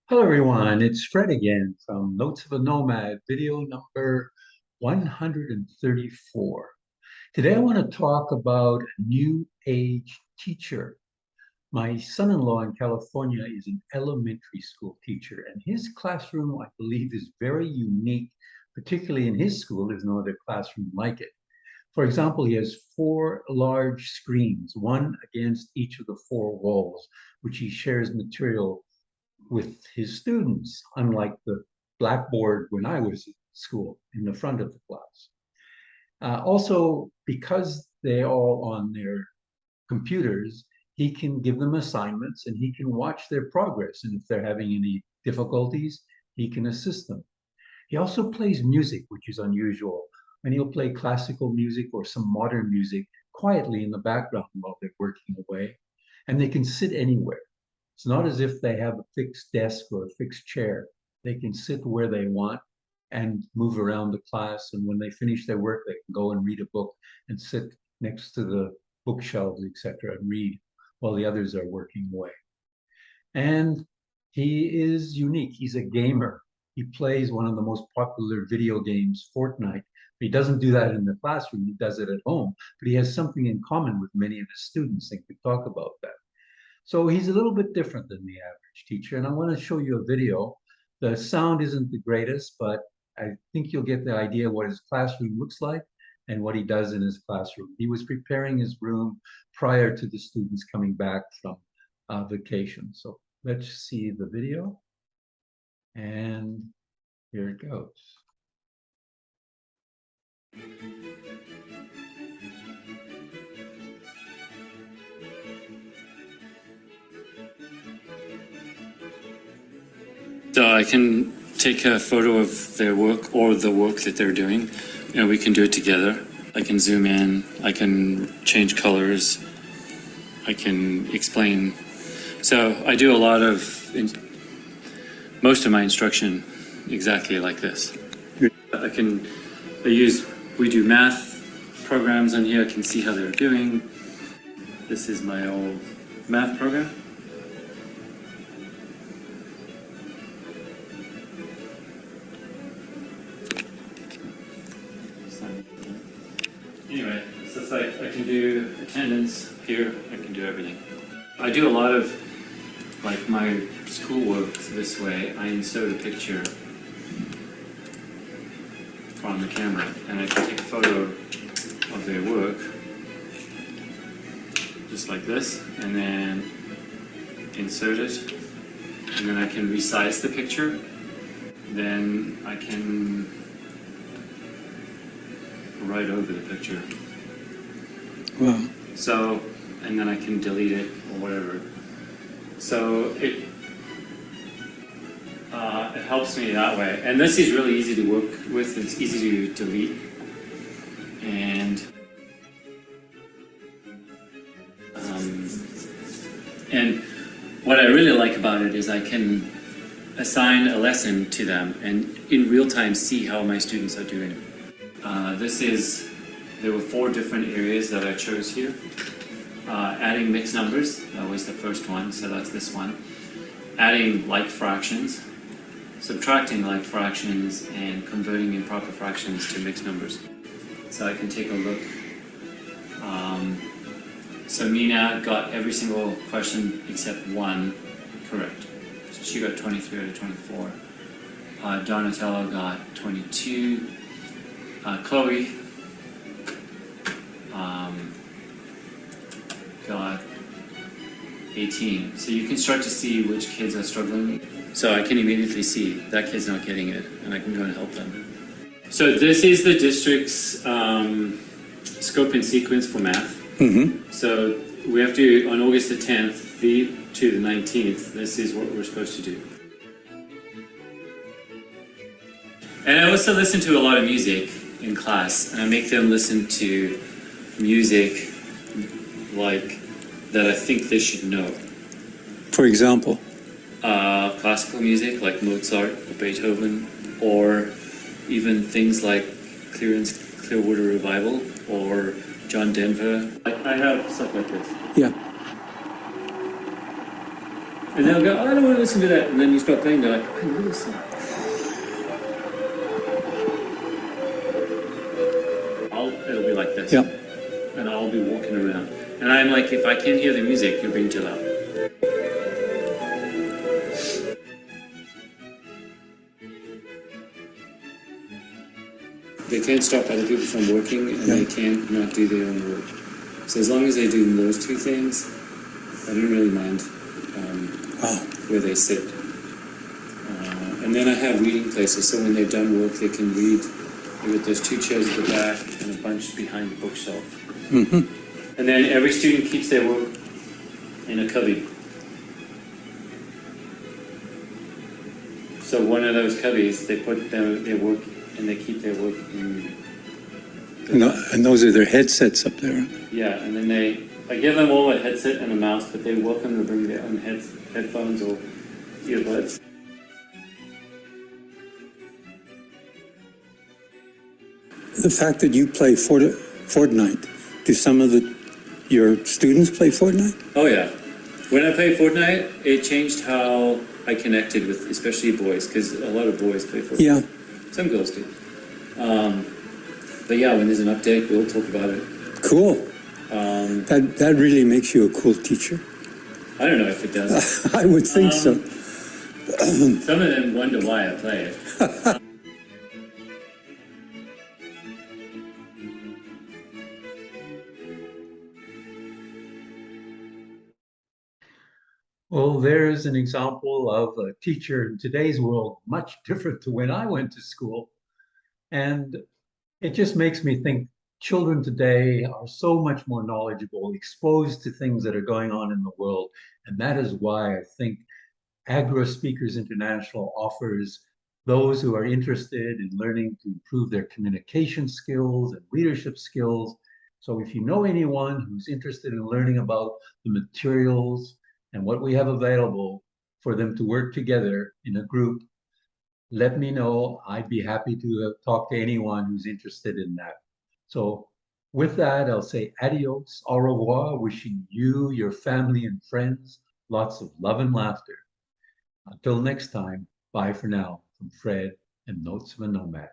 Hello everyone, it's Fred again from Notes of a Nomad, video number 134. Today I want to talk about a new age teacher. My son-in-law in California is an elementary school teacher, and his classroom, I believe, is very unique, particularly in his school. There's no other classroom like it. For example, he has four large screens, one against each of the four walls, which he shares material with his students, unlike the blackboard when I was at school in the front of the class. Also, because they're all on their computers, he can give them assignments and he can watch their progress. And if they're having any difficulties, he can assist them. He also plays music, which is unusual. And he'll play classical music or some modern music quietly in the background while they're working away. And they can sit anywhere. It's not as if they have a fixed desk or a fixed chair. They can sit where they want and move around the class. And when they finish their work, they can go and read a book and sit next to the bookshelves, etc., and read while the others are working away. And he is unique. He's a gamer. He plays one of the most popular video games, Fortnite. He doesn't do that in the classroom, he does it at home, but he has something in common with many of his students and could talk about that. So he's a little bit different than the average teacher. And I want to show you a video. The sound isn't the greatest, but I think you'll get the idea what his classroom looks like and what he does in his classroom. He was preparing his room prior to the students coming back from vacation. So let's see the video. And here it goes. So I can take a photo of their work or the work that they're doing, and we can do it together. I can zoom in, I can change colors, I can explain. So I do a lot of, most of my instruction exactly like this. We do math programs on here, I can see how they're doing. This is my old math program. Anyway, it's just like I can do attendance here, I can do everything. I do a lot of like my schoolwork this way. I insert a picture on the camera and I can take a photo of their work just like this and then insert it and then I can resize the picture. Then I can right over the picture. Wow. So, and then I can delete it or whatever. So it helps me that way. And this is really easy to work with. It's easy to delete. And what I really like about it is I can assign a lesson to them and in real time see how my students are doing. There were 4 different areas that I chose here. Adding mixed numbers, that was the first one, so that's this one. Adding like fractions, subtracting like fractions, and converting improper fractions to mixed numbers. So I can take a look. So Mina got every single question except one correct. So she got 23 out of 24. Donatello got 22. Chloe got 18. So you can start to see which kids are struggling. So I can immediately see that kid's not getting it, and I can go and help them. So this is the district's scope and sequence for math. Mm-hmm. So we have to, on August the 10th to the 19th, this is what we're supposed to do. And I also listen to a lot of music in class, and I make them listen to music like that I think they should know. For example? Classical music like Mozart or Beethoven, or even things like Clearwater Revival or John Denver. I have stuff like this. Yeah. And they'll go, oh, I don't want to listen to that. And then you start playing, they're like, I know this song. It'll be like this. Yeah. And I'll be walking around. And I'm like, if I can't hear the music, you're being too loud. They can't stop other people from working, and they can't not do their own work. So as long as they do those two things, I don't really mind where they sit. And then I have reading places, so when they've done work, they can read. There's 2 chairs at the back and a bunch behind the bookshelf. Mm-hmm. And then every student keeps their work in a cubby. So one of those cubbies, they put their work, and they keep their work in. And those are their headsets up there. Yeah, and then I give them all a headset and a mouse, but they're welcome to bring their own headphones or earbuds. The fact that you play Fortnite, do some of your students play Fortnite? Oh yeah. When I played Fortnite, it changed how I connected with, especially boys, because a lot of boys play Fortnite. Yeah. Some girls do. But yeah, when there's an update, we'll talk about it. Cool. That really makes you a cool teacher. I don't know if it does. I would think so. Some of them wonder why I play it. Well, there's an example of a teacher in today's world, much different to when I went to school. And it just makes me think children today are so much more knowledgeable, exposed to things that are going on in the world. And that is why I think Agora Speakers International offers those who are interested in learning to improve their communication skills and leadership skills. So if you know anyone who's interested in learning about the materials and what we have available for them to work together in a group, let me know. I'd be happy to talk to anyone who's interested in that. So with that, I'll say adios, au revoir, wishing you, your family, and friends lots of love and laughter. Until next time, bye for now from Fred and Notes of a Nomad.